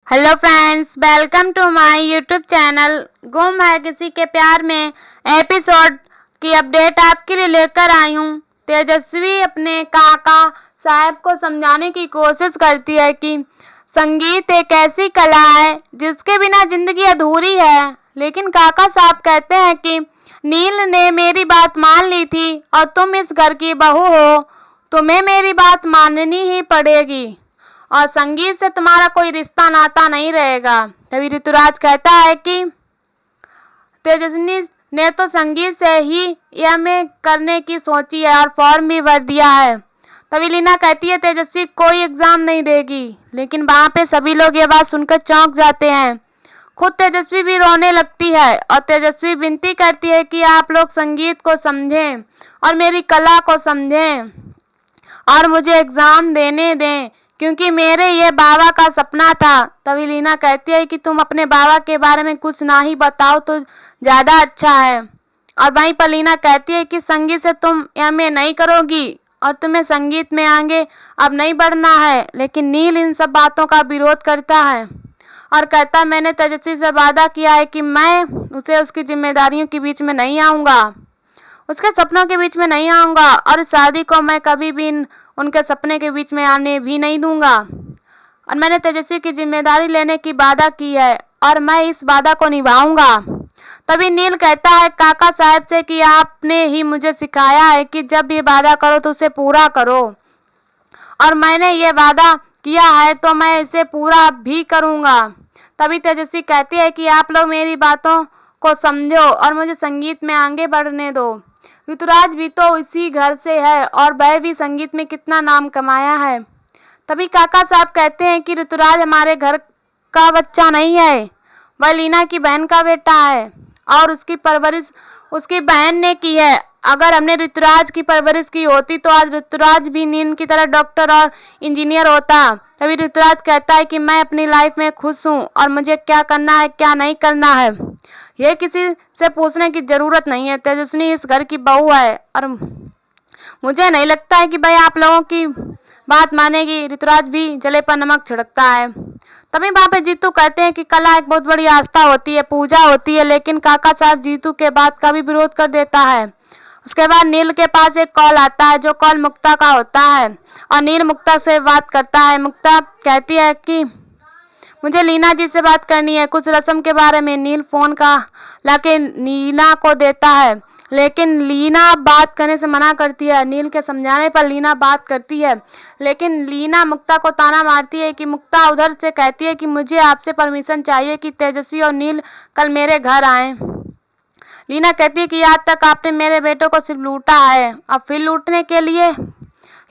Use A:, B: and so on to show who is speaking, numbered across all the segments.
A: Hello friends, welcome to my YouTube channel. गुम है किसी के प्यार में एपिसोड की अपडेट आपके लिए लेकर आई हूँ। तेजस्वी अपने काका साहब को समझाने की कोशिश करती है कि संगीत एक ऐसी कला है जिसके बिना जिंदगी अधूरी है, लेकिन काका साहब कहते हैं कि नील ने मेरी बात मान ली थी और तुम इस घर की बहू हो, तुम्हें मेरी बात माननी ही पड़ेगी और संगीत से तुम्हारा कोई रिश्ता नाता नहीं रहेगा। तभी ऋतुराज कहता है कि तेजस्वी ने तो संगीत से ही एमए करने की सोची है और फॉर्म भी भर दिया है। तभी लीना कहती है तेजस्वी कोई एग्जाम नहीं देगी, लेकिन वहां पे सभी लोग ये बात सुनकर चौंक जाते हैं। खुद तेजस्वी भी रोने लगती है और तेजस्वी विनती करती है कि आप लोग संगीत को समझें और मेरी कला को समझें और मुझे एग्जाम देने दें, क्योंकि मेरे ये बाबा का सपना था। तभी लीना कहती है कि तुम अपने बाबा के बारे में कुछ ना ही बताओ तो ज्यादा अच्छा है। और वहीं पर लीना कहती है कि संगीत से तुम एमए नहीं करोगी और तुम्हें संगीत में आगे अब नहीं बढ़ना है। लेकिन नील इन सब बातों का विरोध करता है और कहता मैंने तेजस्वी से वादा किया है कि मैं उसे उसकी जिम्मेदारियों के बीच में नहीं आऊंगा, उसके सपनों के बीच में नहीं आऊंगा और शादी को मैं कभी भी उनके सपने के बीच में आने भी नहीं दूंगा। और मैंने तेजस्वी की जिम्मेदारी लेने की वादा की है और मैं इस वादा को निभाऊंगा। तभी नील कहता है काका साहब से कि आपने ही मुझे सिखाया है कि जब ये वादा करो तो उसे पूरा करो, और मैंने ये वादा किया है तो मैं इसे पूरा भी करूंगा। तभी तेजस्वी कहती है कि आप लोग मेरी बातों को समझो और मुझे संगीत में आगे बढ़ने दो। ऋतुराज भी तो इसी घर से है और वह भी संगीत में कितना नाम कमाया है। तभी काका साहब कहते हैं कि ऋतुराज हमारे घर का बच्चा नहीं है, वह लीना की बहन का बेटा है और उसकी परवरिश उसकी बहन ने की है। अगर हमने ऋतुराज की परवरिश की होती तो आज ऋतुराज भी नील की तरह डॉक्टर और इंजीनियर होता। तभी ऋतुराज कहता है कि मैं अपनी लाइफ में खुश हूँ और मुझे क्या करना है क्या नहीं करना है ये किसी से पूछने की जरूरत नहीं है। तेजस्वी इस घर की बहू है और मुझे नहीं लगता है कि भाई आप लोगों की बात मानेगी। ऋतुराज भी जले पर नमक छिड़कता है। तभी वहां पे जीतू कहते हैं कि कला एक बहुत बड़ी आस्था होती है, पूजा होती है, लेकिन काका साहब जीतू के बात का भी विरोध कर देता है। उसके बाद नील के पास एक कॉल आता है जो कॉल मुक्ता का होता है और नील मुक्ता से बात करता है। मुक्ता कहती है कि मुझे लीना जी से बात करनी है कुछ रस्म के बारे में। नील फोन का लाके लीना को देता है, लेकिन लीना बात करने से मना करती है। नील के समझाने पर लीना बात करती है, लेकिन लीना मुक्ता को ताना मारती है कि मुक्ता उधर से कहती है कि मुझे आपसे परमिशन चाहिए कि तेजस्वी और नील कल मेरे घर आए। लीना कहती है कि आज तक आपने मेरे बेटों को सिर्फ लूटा है, अब फिर लूटने के लिए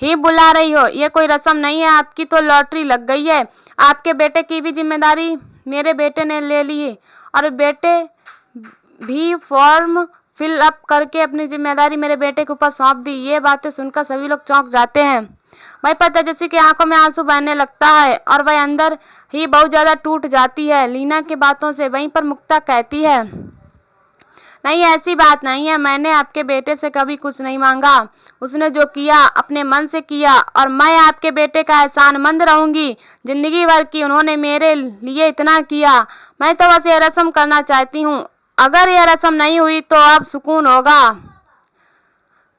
A: ही बुला रही हो। ये कोई रस्म नहीं है, आपकी तो लॉटरी लग गई है। आपके बेटे की भी जिम्मेदारी मेरे बेटे ने ले ली है और बेटे भी फॉर्म फिल अप करके अपनी जिम्मेदारी मेरे बेटे के ऊपर सौंप दी। ये बातें सुनकर सभी लोग चौंक जाते हैं। वहीं पर तेजस्वी की आंखों में आंसू बहने लगता है और वह अंदर ही बहुत ज्यादा टूट जाती है लीना की बातों से। वहीं पर मुक्ता कहती है नहीं, ऐसी बात नहीं है, मैंने आपके बेटे से कभी कुछ नहीं मांगा। उसने जो किया अपने मन से किया और मैं आपके बेटे का एहसानमंद रहूंगी जिंदगी भर की। उन्होंने मेरे लिए इतना किया, मैं तो बस ये रस्म करना चाहती हूँ। अगर यह रस्म नहीं हुई तो अब सुकून होगा।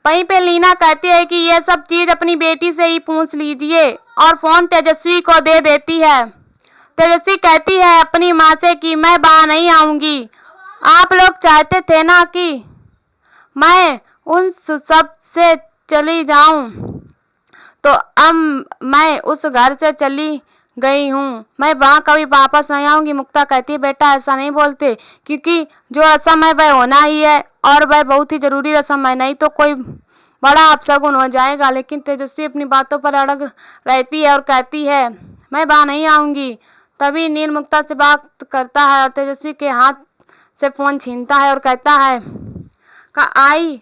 A: वहीं पे लीना कहती है कि यह सब चीज अपनी बेटी से ही पूछ लीजिए और फोन तेजस्वी को दे देती है। तेजस्वी कहती है अपनी माँ से कि मैं वहां नहीं आऊंगी, आप लोग चाहते थे ना कि मैं उन सब से चली जाऊं, तो अब मैं उस घर से चली गई हूँ, मैं वहां कभी वापस नहीं आऊंगी। मुक्ता कहती है बेटा ऐसा नहीं बोलते, क्योंकि जो रस्म है वह होना ही है और वह बहुत ही जरूरी रस्म है, नहीं तो कोई बड़ा अपशगुन हो जाएगा। लेकिन तेजस्वी अपनी बातों पर अड़ग रहती है और कहती है मैं वहां नहीं आऊंगी। तभी नील मुक्ता से बात करता है और तेजस्वी के हाथ से फोन छीनता है और कहता है आई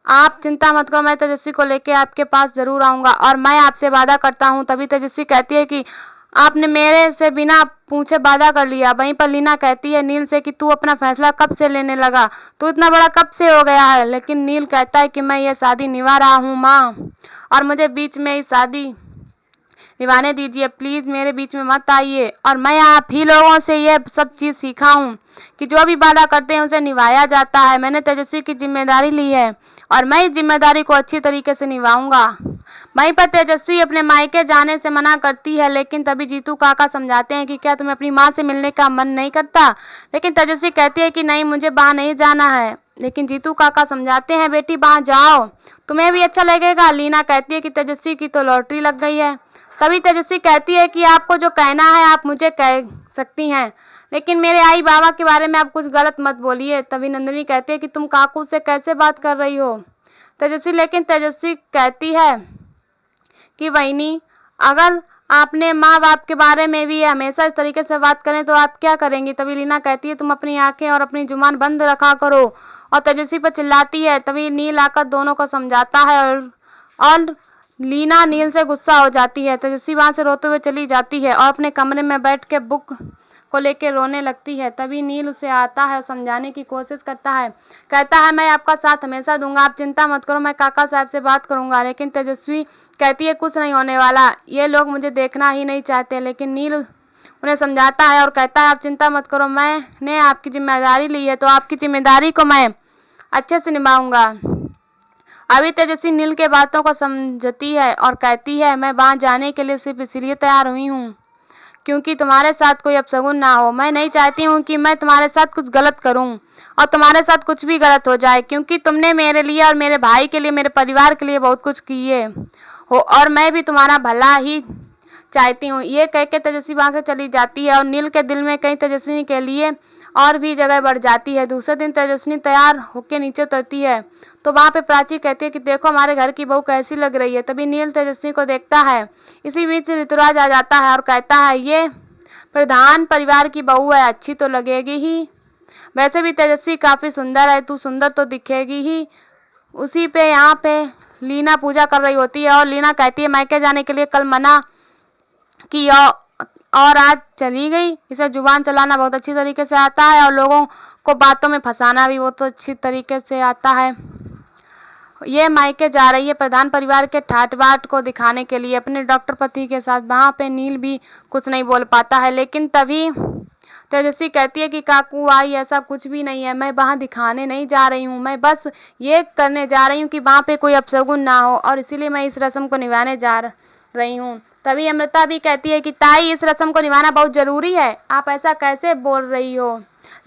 A: आप चिंता मत करो, मैं तेजस्वी को लेके आपके पास जरूर आऊंगा और मैं आपसे वादा करता हूँ। तभी तेजस्वी कहती है कि आपने मेरे से बिना पूछे वादा कर लिया। वहीं पर लीना कहती है नील से कि तू अपना फैसला कब से लेने लगा, तू इतना बड़ा कब से हो गया है। लेकिन नील कहता है कि मैं ये शादी निभा रहा हूँ माँ, और मुझे बीच में इस शादी निभाने दीजिए, प्लीज़ मेरे बीच में मत आइए। और मैं आप ही लोगों से ये सब चीज़ सीखा हूँ कि जो भी वादा करते हैं उसे निभाया जाता है। मैंने तेजस्वी की जिम्मेदारी ली है और मैं इस जिम्मेदारी को अच्छी तरीके से निभाऊंगा। वहीं पर तेजस्वी अपने मायके जाने से मना करती है, लेकिन तभी जीतू काका समझाते हैं कि क्या तुम्हें अपनी माँ से मिलने का मन नहीं करता। लेकिन तेजस्वी कहती है कि नहीं, मुझे वहाँ नहीं जाना है। लेकिन जीतू काका समझाते हैं, बेटी वहाँ जाओ, तुम्हें भी अच्छा लगेगा। लीना कहती है कि तेजस्वी की तो लॉटरी लग गई है। तभी तेजस्वी कहती है कि आपको जो कहना है आप मुझे कह सकती हैं, लेकिन मेरे आई बाबा के बारे में आप कुछ गलत मत बोलिए। तभी नंदिनी कहती है कि तुम काकू से कैसे बात कर रही हो लेकिन तेजस्वी कहती है कि वहीनी, अगर आपने माँ बाप के बारे में भी हमेशा इस तरीके से बात करें तो आप क्या करेंगी। तभी लीना कहती है तुम अपनी आंखें और अपनी जुबान बंद रखा करो, और तेजस्वी पर चिल्लाती है। तभी नील आकर दोनों को समझाता है और लीना नील से गुस्सा हो जाती है। तेजस्वी वहां से रोते हुए चली जाती है और अपने कमरे में बैठ के बुक को लेकर रोने लगती है। तभी नील उसे आता है और समझाने की कोशिश करता है, कहता है मैं आपका साथ हमेशा दूंगा, आप चिंता मत करो, मैं काका साहब से बात करूंगा। लेकिन तेजस्वी कहती है कुछ नहीं होने वाला, ये लोग मुझे देखना ही नहीं चाहते। लेकिन नील उन्हें समझाता है और कहता है आप चिंता मत करो, मैंने आपकी जिम्मेदारी ली है तो आपकी जिम्मेदारी को मैं अच्छे से निभाऊंगा। अभी तेजस्वी नील के बातों को समझती है और कहती है मैं वहां जाने के लिए सिर्फ इसलिए तैयार हुई हूँ क्योंकि तुम्हारे साथ कोई अपशगुन ना हो। मैं नहीं चाहती हूँ कि मैं तुम्हारे साथ कुछ गलत करूँ और तुम्हारे साथ कुछ भी गलत हो जाए, क्योंकि तुमने मेरे लिए और मेरे भाई के लिए, मेरे परिवार के लिए बहुत कुछ किए हो और मैं भी तुम्हारा भला ही चाहती हूँ। ये कह के तेजस्वी वहां से चली जाती है और नील के दिल में कहीं तेजस्वी के लिए और भी जगह बढ़ जाती है। दूसरे दिन तेजस्वी तैयार होकर नीचे उतरती है तो वहां पे प्राची कहती है कि देखो हमारे घर की बहू कैसी लग रही है। तभी नील तेजस्वी को देखता है। इसी बीच ऋतुराज आ जाता है और कहता है ये प्रधान परिवार की बहू है, अच्छी तो लगेगी ही, वैसे भी तेजस्वी काफी सुंदर है, तू सुंदर तो दिखेगी ही। उसी पे यहाँ पे लीना पूजा कर रही होती है और लीना कहती है मायके जाने के लिए कल मना की और आज चली गई। इसे जुबान चलाना बहुत अच्छी तरीके से आता है और लोगों को बातों में फंसाना भी बहुत अच्छी तरीके से आता है। ये मायके जा रही है प्रधान परिवार के ठाट बाट को दिखाने के लिए अपने डॉक्टर पति के साथ। वहां पे नील भी कुछ नहीं बोल पाता है, लेकिन तभी तेजस्वी कहती है कि काकू आई, ऐसा कुछ भी नहीं है, मैं वहां दिखाने नहीं जा रही हूँ, मैं बस ये करने जा रही हूँ कि वहां पे कोई अपशगुन ना हो और इसीलिए मैं इस रस्म को निभाने जा रही हूँ। तभी अमृता भी कहती है कि ताई इस रस्म को निभाना बहुत जरूरी है, आप ऐसा कैसे बोल रही हो।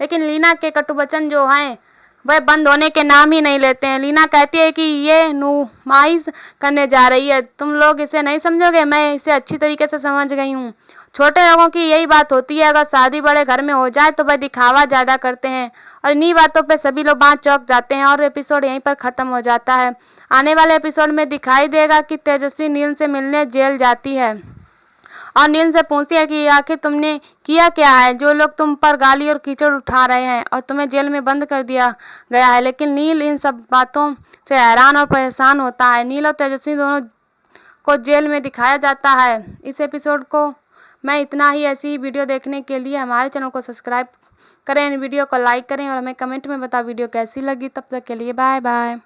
A: लेकिन लीना के कटु वचन जो हैं वह बंद होने के नाम ही नहीं लेते हैं। लीना कहती है कि ये नुमाइश करने जा रही है, तुम लोग इसे नहीं समझोगे, मैं इसे अच्छी तरीके से समझ गई हूँ। छोटे लोगों की यही बात होती है, अगर शादी बड़े घर में हो जाए तो वह दिखावा ज़्यादा करते हैं और इन्हीं बातों पे सभी लोग बात चौंक जाते हैं और एपिसोड यहीं पर ख़त्म हो जाता है। आने वाले एपिसोड में दिखाई देगा कि तेजस्वी नील से मिलने जेल जाती है और नील से पूछती है कि आखिर तुमने किया क्या है, जो लोग तुम पर गाली और कीचड़ उठा रहे हैं और तुम्हें जेल में बंद कर दिया गया है। लेकिन नील इन सब बातों से हैरान और परेशान होता है। नील और तेजस्वी दोनों को जेल में दिखाया जाता है। इस एपिसोड को मैं इतना ही। ऐसी ही वीडियो देखने के लिए हमारे चैनल को सब्सक्राइब करें, वीडियो को लाइक करें और हमें कमेंट में बताओ वीडियो कैसी लगी। तब तक के लिए बाय बाय।